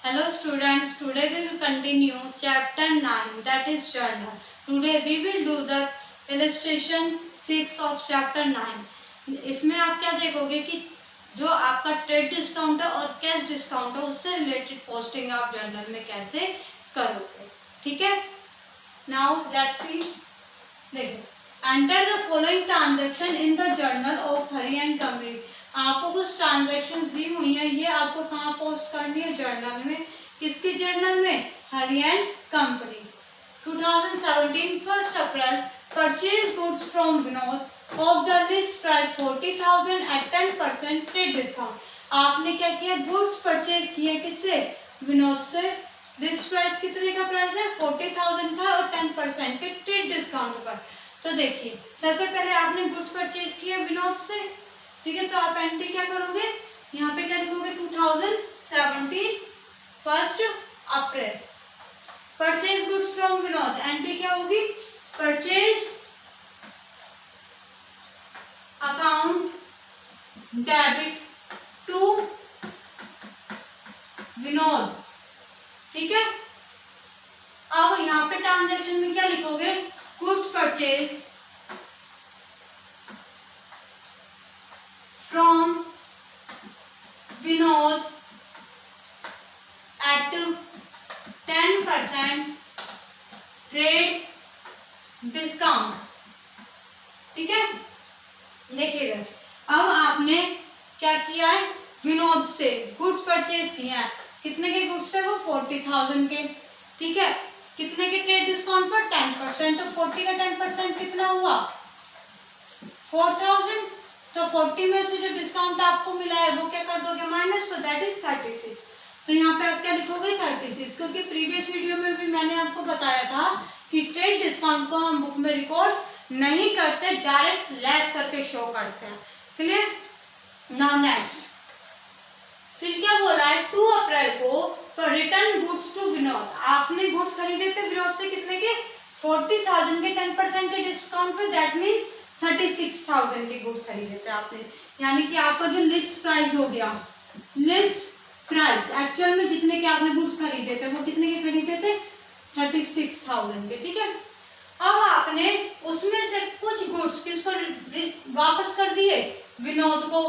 Hello students, today we will continue chapter 9, that is journal. Today we will do the illustration 6 of chapter 9. इसमें आप क्या देखोगे कि जो आपका ट्रेड डिस्काउंट है और कैश डिस्काउंट है उससे रिलेटेड पोस्टिंग आप जर्नल में कैसे करोगे. ठीक है. Now let's see. देखो, enter the following transaction in the journal of Hari and company. आपको कुछ ट्रांजैक्शंस दी हुई हैं, ये आपको कहाँ पोस्ट करनी है? जर्नल में. किसकी जर्नल में? Hari and company. 2017 1st April purchase goods from Vinod of the list price 40,000 at 10% trade discount. आपने क्या किया? गुड्स परचेज किए. किससे? विनोद से. लिस्ट प्राइस कितने का प्राइस है? 40,000 का और 10% के ट्रेड डिस्काउंट पर. तो देखिए, सबसे पहले आपने गुड्स परचेज किया विनोद से. ठीक है, तो आप एंट्री क्या करोगे? यहाँ पे क्या लिखोगे? 2017 1st April purchase goods from Vinod. Entry क्या होगी? Purchase account debit to Vinod. ठीक है. अब यहाँ पे ट्रांजैक्शन में क्या लिखोगे? Goods purchase from Vinod at 10% trade discount. ठीक है. देखिएगा, अब आपने क्या किया है? विनोद से गुड्स परचेज किया है. कितने के गुड्स है वो? 40,000 के. ठीक है. कितने के ट्रेड डिस्काउंट पर? 10%. तो 40 का 10% कितना हुआ? 4,000. तो 40 में से जो डिस्काउंट आपको मिला है वो क्या कर दोगे? माइनस. तो दैट इज 36. तो यहाँ पे आप क्या लिखोगे? 36. क्योंकि प्रीवियस वीडियो में भी मैंने आपको बताया था कि ट्रेड डिस्काउंट को हम बुक में रिकॉर्ड नहीं करते, डायरेक्ट लेस करके शो करते हैं. क्लियर. नाउ नेक्स्ट, फिर क्या बोला है? 2 अप्रैल को तो रिटर्न गुड्स टू विनोद. आपने गुड्स खरीदे थे विनोद से. कितने के? 40,000 के 10% के डिस्काउंट पे. दैट मीन्स 36,000 के गुड्स खरीदे थे आपने. यानी कि आपका जो लिस्ट प्राइस हो गया, लिस्ट प्राइस एक्चुअल में जितने के आपने गुड्स खरीदे थे वो कितने के खरीदे थे? 36,000 के. ठीक है. अब आपने उसमें से कुछ गुड्स किसको वापस कर दिए? विनोद को.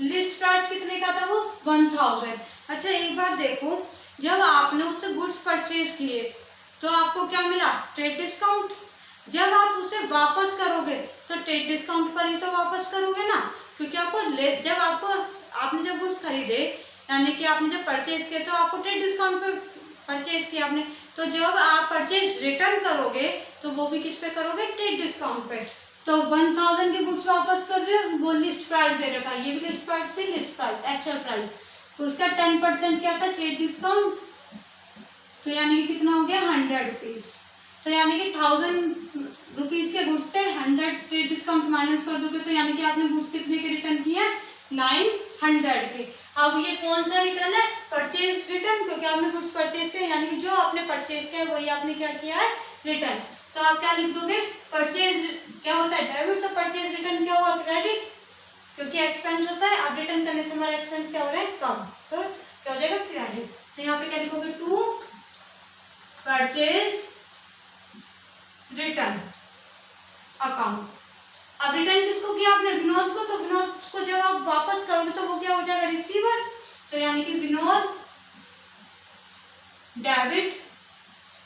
लिस्ट प्राइस कितने का था वो? 1,000. अच्छा, एक बात देखो, जब आपने उससे गुड्स परचेज किए तो आपको क्या मिला? Trade discount. जब आप उसे वापस करोगे तो ट्रेड डिस्काउंट पर ही तो वापस करोगे ना, क्योंकि आपको आपने जब गुड्स खरीदे यानी कि आपने जब परचेज किए तो आपको ट्रेड डिस्काउंट पे परचेज किया आपने. तो जब आप परचेज रिटर्न करोगे तो वो भी किस पे करोगे? ट्रेड डिस्काउंट पे. तो 1,000 के गुड्स वापस कर रहे हो, वो लिस्ट प्राइस दे रखा है. ये भी लिस्ट प्राइस से लिस्ट प्राइस एक्चुअल प्राइस. तो उसका 10% क्या था? Trade discount. तो यानी कि कितना हो गया? 100 रुपीज. तो यानी कि 1,000 रुपीज के गुड्स थे, 100 ट्रेड डिस्काउंट माइनस कर दोगे तो यानी कि आपने गुड्स कितने के रिटर्न किया? 900 के. अब ये कौन सा रिटर्न है? परचेज रिटर्न, क्योंकि आपने गुड्स परचेज किया. यानी कि जो आपने परचेज किया वही आपने क्या किया है? रिटर्न. तो आप क्या लिख दोगे? परचेज क्या होता है? डेबिट. तो परचेज रिटर्न क्या हुआ? क्रेडिट, क्योंकि एक्सपेंस होता है. अब रिटर्न करने से हमारा एक्सपेंस क्या हो रहा है? कम. तो क्या हो जाएगा? क्रेडिट. तो यहाँ पे क्या लिखोगे? To purchase return account. अब रिटर्न किसको किया आपने? विनोद को. तो विनोद को जब आप वापस करोगे तो वो क्या हो जाएगा? रिसीवर. तो यानी कि Vinod debit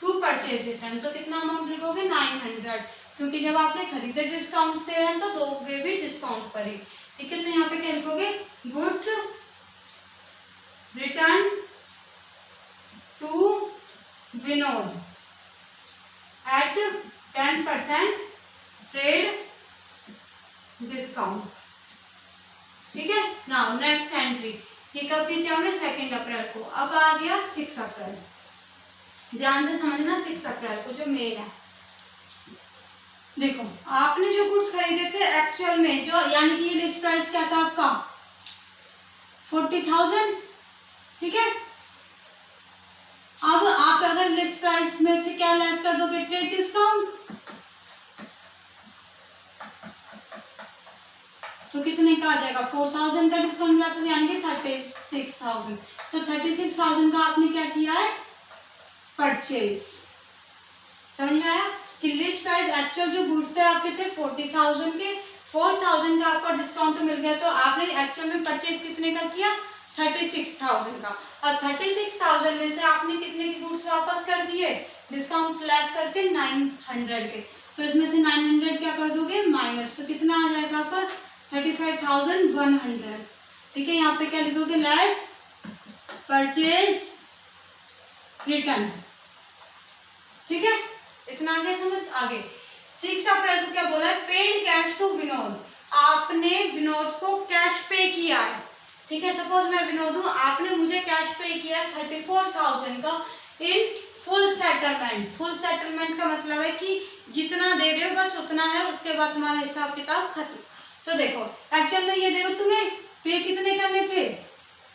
to purchase return. तो कितना अमाउंट लिखोगे? 900, क्योंकि जब आपने खरीदे डिस्काउंट से है तो दोगे भी डिस्काउंट पर ही. ठीक है. तो यहाँ पे क्या लिखोगे? Goods return to Vinod at 10% trade discount. ठीक है. Now next entry. ये कब की थी हमने? 2 अप्रैल को. अब आ गया 6 अप्रैल. ध्यान से समझना 6 अप्रैल को जो मेन है. देखो, आपने जो गुड्स खरीदे थे एक्चुअल में, जो यानी कि ये लिस्ट प्राइस क्या था आपका? 40,000. ठीक है. अब आप अगर लिस्ट प्राइस में से क्या लेस कर दोगे? Trade discount. तो कितने का आ जाएगा, 4000 का डिस्काउंट मिला तो यानी कि 36,000। तो 36,000 का आपने क्या किया है, परचेज। समझ में आया कि लिस्ट प्राइस एक्चुअल जो गुड्स थे आपके थे 40,000 के, 4,000 का आपका डिस्काउंट मिल गया, तो आपने एक्चुअल में परचेज कितने का किया, 36,000 का। और 36,000 में से आपने कितने के गुड्स वापस कर दिए, डिस्काउंट लेस करके 900 के। तो इसमें से 900 क्या कर दोगे, माइनस, तो कितना आ जाएगा आपका 35,100। ठीक है, यहाँ पे क्या लिखोगे, लेस परचेज रिटर्न। ठीक है, इतना आगे समझ। आगे 6 अप्रैल को क्या बोला है, पेड कैश टू विनोद। आपने विनोद को कैश पे किया है। ठीक है, सपोज मैं विनोद हूं, आपने मुझे कैश पे किया 34,000 का in full settlement. Full settlement का मतलब है कि जितना दे रहे हो बस उतना है, उसके बाद तुम्हारा हिसाब किताब खत्म। तो देखो एक्चुअल में ये देखो, तुम्हें पे कितने करने थे,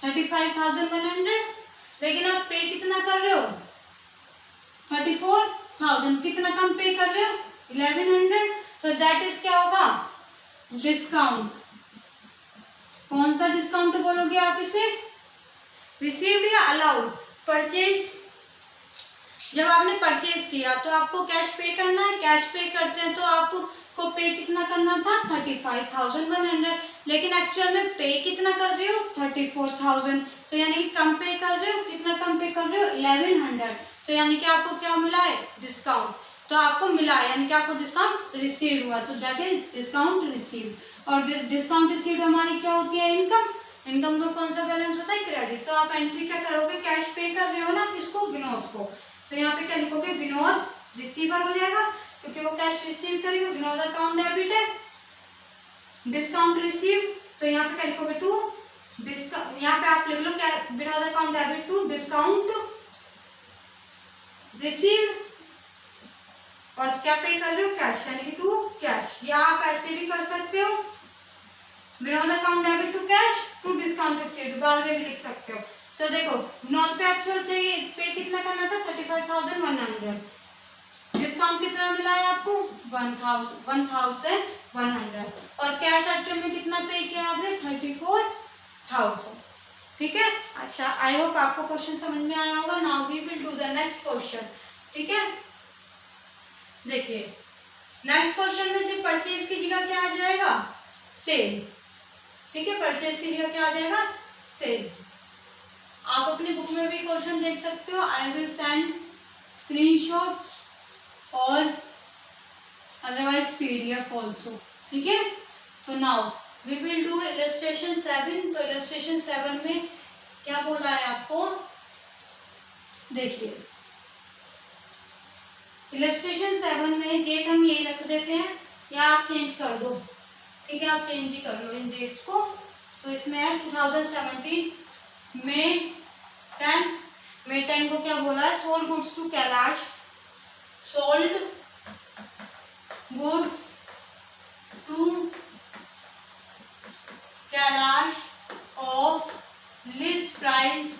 35,100, लेकिन आप पे कितना कर रहे हो, 34,000। कितना कम पे कर रहे हो, 1100। तो दैट इज क्या होगा, डिस्काउंट। कौन सा डिस्काउंट बोलोगे आप इसे, रिसीव्ड या अलाउड। परचेज, जब आपने परचेज किया तो आपको कैश पे करना है, कैश पे करते हैं तो आपको पे कितना करना था, 35,100, लेकिन एक्चुअल में पे कितना कर रहे हो, 34,000। तो यानी कि कम पे कर रहे हो, कितना कम पे कर रहे हो, 1100। तो यानी कि आपको क्या मिला है, डिस्काउंट। तो आपको मिला यानी कि आपको डिस्काउंट रिसीव हुआ, तो जाके डिस्काउंट रिसीव। और डिस्काउंट रिसीव हमारी क्या होती है, इनकम। इनकम में कौन सा बैलेंस होता है, क्रेडिट। तो आप एंट्री क्या करोगे, कैश पे कर रहे हो ना किसको, विनोद को। तो यहाँ पे क्या लिखोगे, विनोद रिसीवर हो जाएगा, क्योंकि वो कैश रिसीव करेगा। विनोद अकाउंट डेबिट है, डिस्काउंट रिसीव। तो यहाँ पे क्या लिखोगे, टू डिस्काउंट, यहाँ पे आप लिख लो क्या, Vinod account debit to discount receive. और क्या पे कर रहे हो, कैश, यानी कि टू कैश। या आप ऐसे भी कर सकते हो, Vinod account debit to cash to discount received, बाद में भी लिख सकते हो। तो देखो विनोद पे एक्चुअल पे कितना करना था, 35,100। डिस्काउंट कितना मिला है आपको, 1,100। और कैश एक्चुअल में कितना पे किया आपने, 34,000। ठीक है, अच्छा आई होप आपको क्वेश्चन समझ में आया होगा। Now we will do the next question. ठीक है, देखिए नेक्स्ट क्वेश्चन में से परचेज की जगह क्या आ जाएगा, सेल। ठीक है, परचेज की जगह क्या आ जाएगा, सेल। आप अपनी बुक में भी क्वेश्चन देख सकते हो, आई विल सेंड स्क्रीनशॉट्स और अदरवाइज पीडीएफ ऑल्सो। ठीक है, तो now we will do illustration 7। तो इलस्ट्रेशन 7 में क्या बोला है आपको, देखिए इलस्ट्रेशन 7 में डेट हम यही रख देते हैं, या आप चेंज कर दो। ठीक है, आप चेंज ही कर लो इन डेट्स को। तो इसमें है 2017 में 10 को क्या बोला है, sold goods to Kailash, sold goods to Kailash of list price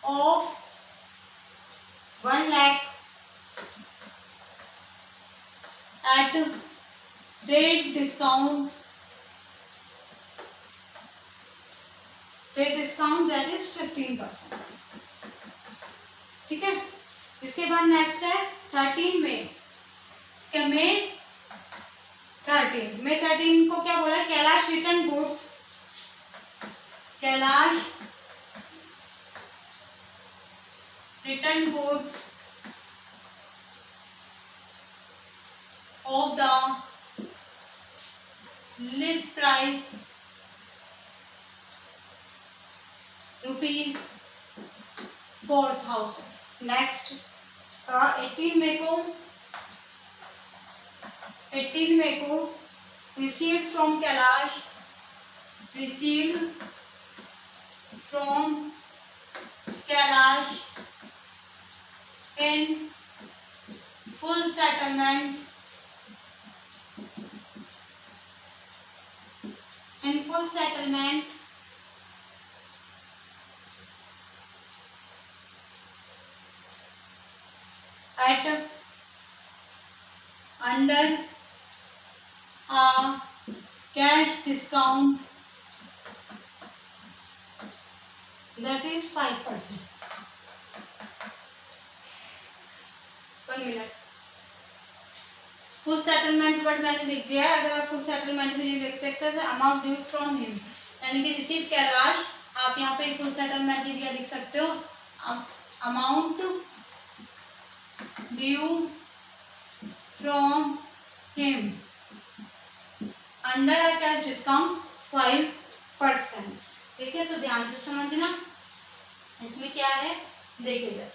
of 1 lakh at trade discount that is 15%। ठीक है, इसके बाद नेक्स्ट है 13 में, क्या में 13 को क्या बोला है, Kailash return goods, Kailash return goods of the list price rupees 4,000। Next 18 मई को received from Kailash, received from Kailash in full settlement, in full settlement at under a discount that is 5%। 1 minute. Full settlement word मैंने लिख दिया है, अगर आप फुल सेटलमेंट भी नहीं लिख सकते तो अमाउंट ड्यू फ्रॉम हिम यानी कि रिसीव कैलाश, आप यहाँ पे फुल सेटलमेंट दिया लिख सकते हो, amount due from him under cash discount 5%। ठीक है, तो ध्यान से समझना इसमें क्या है। देखिएगा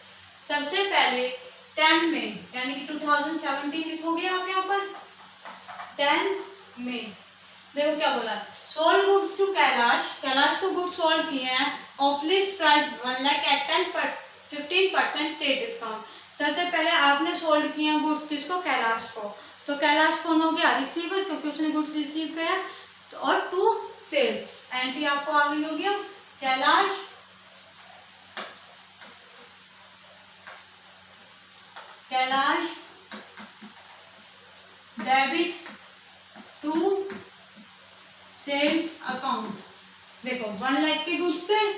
सबसे पहले 10 में यानी कि 2017 लिखोगे आप यहाँ पर 10 में। देखो क्या बोला, sold goods to Kailash, Kailash को गुड्स सोल्ड किए हैं of list price 1 lakh at 15% trade discount. सबसे पहले आपने सोल्ड किए हैं गुड्स किसको, कैलाश को, तो कैलाश कौन हो गया, रिसीवर, क्योंकि उसने गुड्स रिसीव किया। तो और टू सेल्स एंट्री आपको आ गई होगी, Kailash debit to sales account. देखो 1 लाख के गुड्स थे,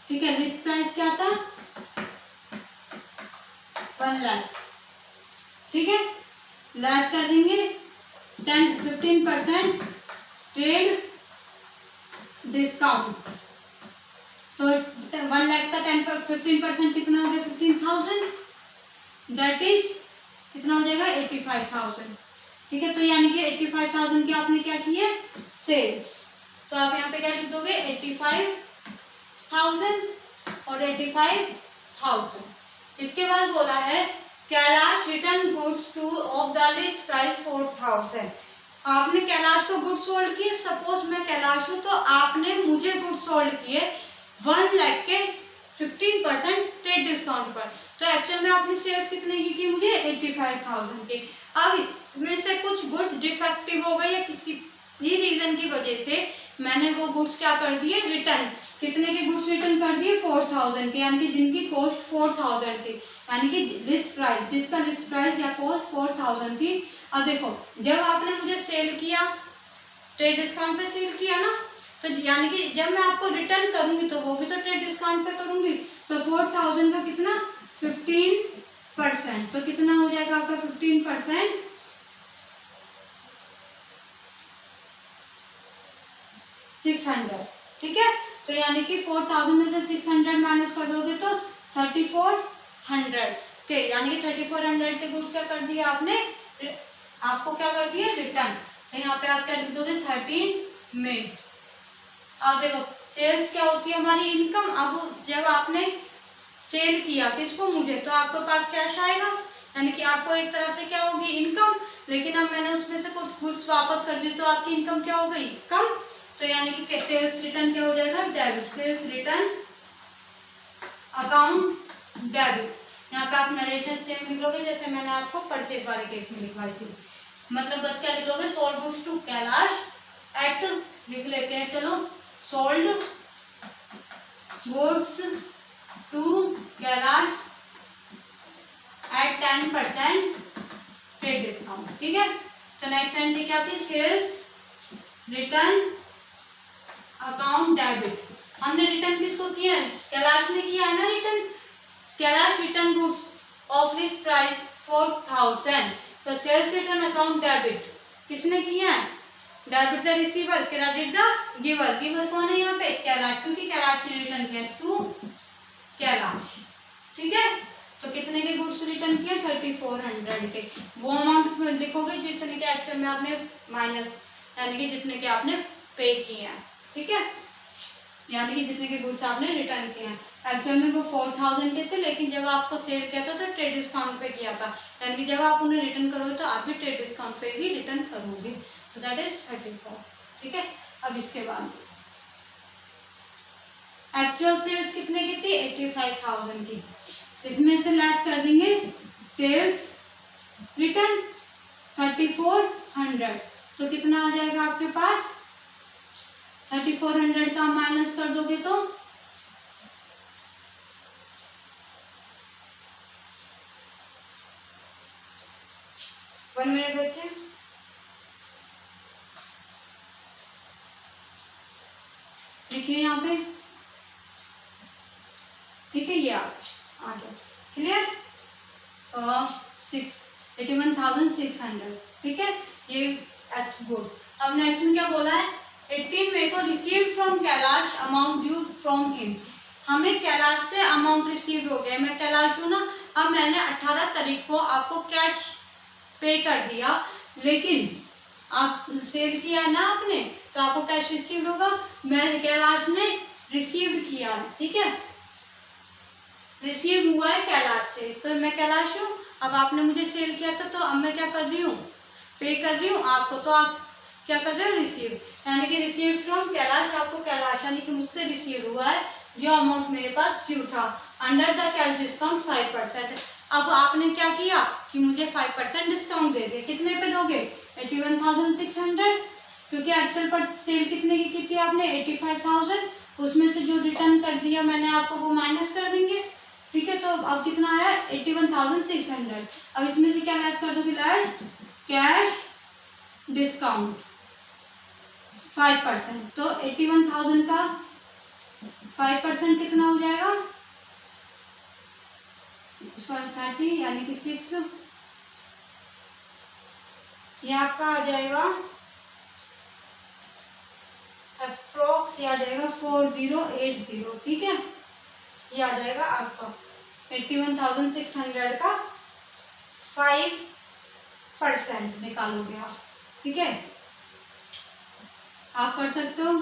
ठीक है, लिस्ट प्राइस क्या था 1 लाख, ठीक है, लेस कर देंगे 15% ट्रेड डिस्काउंट। तो 1 लाख का 15% कितना हो गया 15,000, दैट इज कितना हो जाएगा 85,000। ठीक है, तो यानी कि 85,000 की आपने क्या की है सेल्स, तो आप यहाँ पे क्या लिख दोगे 85,000 और 85,000। इसके बाद बोला है Kailash return goods two of the list price 4,000। आपने कैलाश को गुड्स सोल्ड किए, सपोज मैं कैलाश हूं तो आपने मुझे गुड्स सोल्ड किए 1 लाख के 15% ट्रेड डिस्काउंट पर, तो एक्चुअल में आपने सेल्स कितने की मुझे 85,000 की। अब में से कुछ गुड्स डिफेक्टिव हो गए या किसी भी रीजन की वजह से मैंने वो गुड्स क्या कर दिए रिटर्न, कितने के गुड्स रिटर्न कर दिए 4,000 के, यानी कि जिनकी कॉस्ट 4,000 थी, यानी कि लिस्ट प्राइस, जिसका लिस्ट प्राइस या कॉस्ट 4,000 थी। अब देखो जब आपने मुझे सेल किया ट्रेड डिस्काउंट पे सेल किया ना, तो यानी कि जब मैं आपको रिटर्न करूंगी तो वो भी तो ट्रेड डिस्काउंट पे करूंगी, तो 4,000 का कितना 15%, तो कितना हो जाएगा आपका 15% 600। ठीक है, तो यानी कि 4,000 में से 600 माइनस कर दोगे तो 3,400 के, यानी कि 3,400 के गुड्स क्या कर दिए आपने, आपको क्या कर दिया रिटर्न। तो यहाँ पे आप क्या लिख दोगे 13 में। अब देखो सेल्स क्या होती है हमारी इनकम। अब जब आपने सेल किया किसको मुझे, तो आपके पास कैश आएगा, यानी कि आपको एक तरह से क्या होगी इनकम, लेकिन अब मैंने उसमें से कुछ गुड्स वापस कर दी तो आपकी इनकम क्या हो गई कम, तो यानी कि सेल्स रिटर्न क्या हो जाएगा debit, sales return account debit. यहाँ पे आप नरेशन सेम लिखोगे जैसे मैंने आपको परचेज वाले केस में लिखवाई थी, मतलब बस क्या लिखोगे sold goods to Kailash at, लिख लेते हैं चलो, sold goods to Kailash at 10% trade discount. ठीक है, तो नेक्स्ट एंट्री क्या थी सेल्स रिटर्न अकाउंट डेबिट। हमने रिटर्न किसको किया है, कैलाश ने किया है ना return, Kailash return goods of list price 4,000, तो सेल्स रिटर्न अकाउंट डेबिट किसने किया है, debit the receiver credit the giver. Giver कौन है यहाँ पे कैलाश, क्योंकि कैलाश ने रिटर्न किया टू कैलाश। ठीक है, तो कितने के गुड्स रिटर्न किए 3,400 के, वो अमाउंट लिखोगे जितने के एक्चुअल में आपने माइनस, यानी कि जितने के आपने पे किए हैं। ठीक है, यानी कि जितने के गुड्स आपने रिटर्न किए हैं, एक्चुअल में वो 4,000 के थे, लेकिन जब आपको सेल किया था तो ट्रेड डिस्काउंट पे किया था, यानी कि जब आप उन्हें रिटर्न करोगे तो आप भी ट्रेड डिस्काउंट पे ही रिटर्न करोगे, तो दैट इज 34। ठीक है, अब इसके बाद एक्चुअल सेल्स कितने की थी 85,000 की, इसमें से लेस कर देंगे सेल्स रिटर्न 3,400, तो कितना आ जाएगा आपके पास 3,400 का माइनस कर दोगे तो 1 मिनट बचे, लिखिए यहाँ पे, ठीक है, ये आ गया क्लियर। 81,600, ठीक है, ये गुड्स। अब नेक्स्ट में क्या बोला है, 18 मई को receive from Kailash amount due from him. हमें कैलाश से अमाउंट रिसीव हो गया, मैं कैलाश हूँ ना, अब मैंने 18 तारीख को आपको कैश पे कर दिया, लेकिन आप सेल किया ना आपने, तो आपको कैश रिसीव होगा। मैं कैलाश ने रिसीव किया, ठीक है, रिसीव हुआ है कैलाश से, तो मैं कैलाश हूँ। अब आपने मुझे सेल किया था, तो अब मैं क्या कर रही हूँ, पे कर रही हूँ आपको, तो आप क्या कर रहे हो, रिसीव, यानी कि रिसीव फ्रॉम कैलाश, आपको कैलाश यानी कि मुझसे रिसीव हुआ है जो अमाउंट मेरे पास ड्यू था, अंडर द कैश डिस्काउंट 5%। अब आपने क्या किया कि मुझे 5% डिस्काउंट दे दे, कितने पे दोगे, 81,600, क्योंकि एक्चुअल पर सेल कितने की थी आपने, 85,000, उसमें से जो रिटर्न कर दिया मैंने आपको वो माइनस कर देंगे, ठीक है। तो अब कितना आया, 81,600। अब इसमें से क्या लेस कर दोगे, लेस कैश डिस्काउंट 5%, तो 81,000 का 5% कितना हो जाएगा, 30 यानी कि 6, ये आपका आ जाएगा अप्रोक्स, ये आ जाएगा 4080, ठीक है, ये आ जाएगा आपका 81,600 का 5% निकालोगे आप, ठीक है। आप कर सकते हो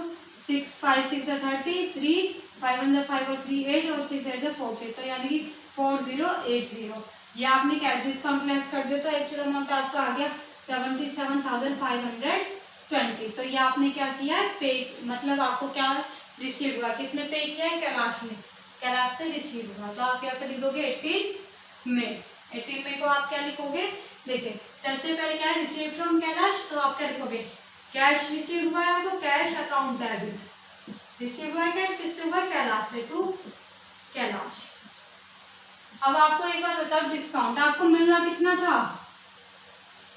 6 5 6 30, 3 5 1 5 और 3 8 और 6 8 40, तो यानी कि 4080, ये आपने कैश डिस्काउंट लेस कर दिया, तो एक्चुअल अमाउंट आपका आ गया 77,520। तो ये आपने क्या किया है, पे, मतलब आपको क्या रिसीव हुआ, किसने पे किया है, कैलाश ने, कैलाश से रिसीव हुआ। तो आप क्या कर लिखोगे, 18 मई को आप क्या लिखोगे, देखिए सबसे पहले क्या है, रिसीव फ्रॉम कैलाश, तो आप क्या लिखोगे, कैश रिसीव हुआ है आपको, कैश अकाउंट डेबिट, रिसीव हुआ है कैश, किससे हुआ, कैलाश से, टू कैलाश। अब आपको एक बार बताओ, डिस्काउंट आपको मिलना कितना था,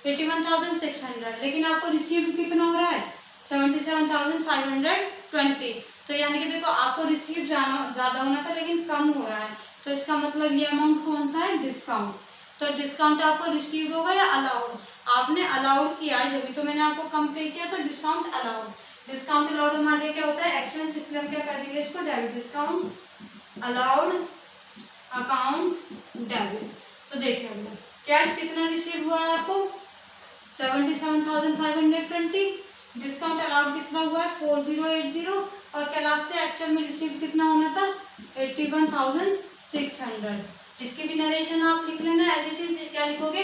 81,600, लेकिन आपको रिसीव कितना हो रहा है, 77,520। तो यानी कि देखो आपको रिसीव ज़्यादा होना था लेकिन कम हो रहा है, तो इसका मतलब ये अमाउंट कौन सा है, डिस्काउंट। तो डिस्काउंट आपको रिसीव होगा या अलाउड, आपने अलाउड किया है, जब तो मैंने आपको कम पे किया, तो डिस्काउंट अलाउड। डिस्काउंट अलाउड हमारे लिए क्या होता है, एक्सपेंस, इसलिए हम क्या कर देंगे इसको, debit, discount allowed account debit. तो देखिए हमने कैश कितना रिसीव हुआ है आपको, 77,520, डिस्काउंट अलाउड कितना हुआ है, 4080, और कैलाश से एक्चुअल में रिसीव कितना होना था, 81,600। इसकी भी नरेशन आप लिख लेना एज इट इज, क्या लिखोगे,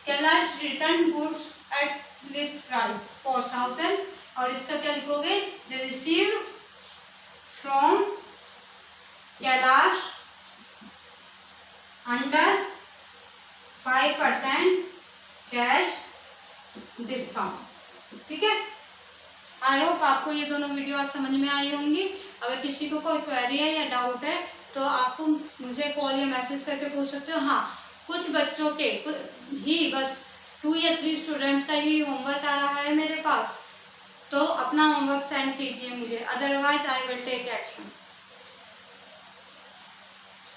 Kailash return goods at least price 4,000, और इसका क्या लिखोगे, received from Kailash under 5% cash discount, ठीक है। आई होप आपको ये दोनों वीडियो आज समझ में आई होंगी। अगर किसी को कोई क्वेरी है या डाउट है तो आपको मुझे कॉल या मैसेज करके पूछ सकते हो। हाँ, कुछ बच्चों के ही बस 2 या 3 स्टूडेंट्स का ही होमवर्क आ रहा है मेरे पास, तो अपना होमवर्क सेंड कीजिए मुझे, otherwise I will take action.